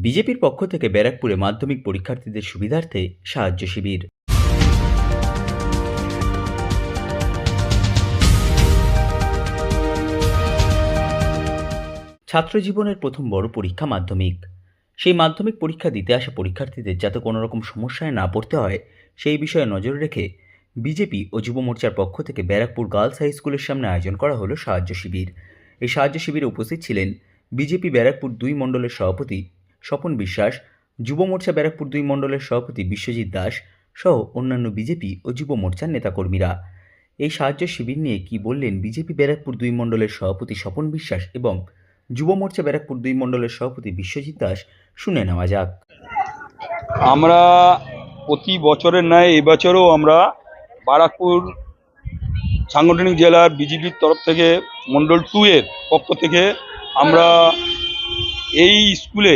বিজেপির পক্ষ থেকে ব্যারাকপুরে মাধ্যমিক পরীক্ষার্থীদের সুবিধার্থে সাহায্য শিবির। ছাত্র জীবনের প্রথম বড় পরীক্ষা মাধ্যমিক। সেই মাধ্যমিক পরীক্ষা দিতে আসা পরীক্ষার্থীদের যাতে কোনো রকম সমস্যায় না পড়তে হয় সেই বিষয়ে নজর রেখে বিজেপি ও যুব মোর্চার পক্ষ থেকে ব্যারাকপুর গার্লস হাই স্কুলের সামনে আয়োজন করা হলো সাহায্য শিবির। এই সাহায্য শিবিরে উপস্থিত ছিলেন বিজেপি ব্যারাকপুর 2 মণ্ডলের সভাপতি স্বপন বিশ্বাস, যুব মোর্চা ব্যারাকপুর 2 মণ্ডলের সভাপতি বিশ্বজিৎ দাস সহ অন্যান্য বিজেপি ও যুব মোর্চার নেতাকর্মীরা। এই সাহায্য শিবির নিয়ে কি বললেন বিজেপি ব্যারাকপুর 2 মণ্ডলের সভাপতি স্বপন বিশ্বাস এবং যুব মোর্চা ব্যারাকপুর 2 মণ্ডলের সভাপতি বিশ্বজিৎ দাস, শুনে নেওয়া যাক। আমরা প্রতি বছরের ন্যায় এবছরও আমরা বারাকপুর সাংগঠনিক জেলার বিজেপির তরফ থেকে মণ্ডল 2 এর পক্ষ থেকে আমরা এই স্কুলে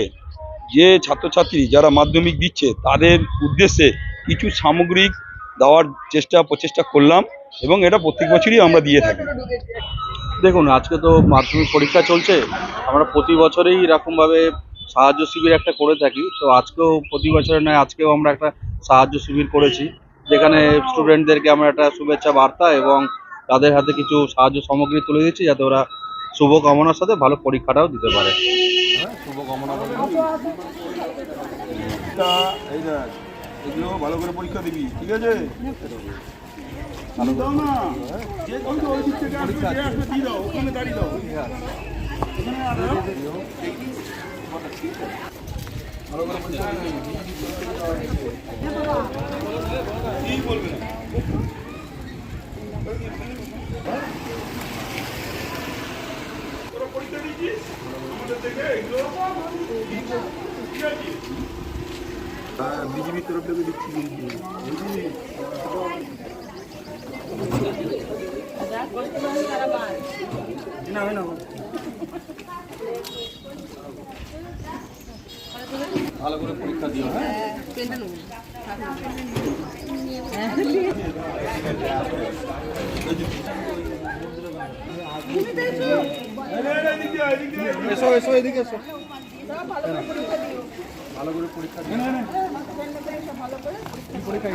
যে ছাত্রছাত্রী যারা মাধ্যমিক দিচ্ছে তাদের উদ্দেশ্যে কিছু সামগ্রিক দেওয়ার প্রচেষ্টা করলাম এবং এটা প্রত্যেক বছরই আমরা দিয়ে থাকি। দেখুন, আজকে তো মাধ্যমিক পরীক্ষা চলছে, আমরা প্রতি বছরেই এরকমভাবে সাহায্য শিবির একটা করে থাকি। তো আজকেও প্রতি বছরের নয়, আজকেও আমরা একটা সাহায্য শিবির করেছি, যেখানে স্টুডেন্টদেরকে আমরা একটা শুভেচ্ছা বার্তা এবং তাদের হাতে কিছু সাহায্য সামগ্রী তুলে দিচ্ছি, যাতে ওরা শুভকামনার সাথে ভালো পরীক্ষাটাও দিতে পারে। শুভকামনা এগুলো ভালো করে পরীক্ষা দিবি, ঠিক আছে? বিজেপির তরফ থেকে দিচ্ছি ভালো করে পরীক্ষা দিও। এসো এসো, এদিকে এসো। ভালো করে পরীক্ষা দিও। পরীক্ষা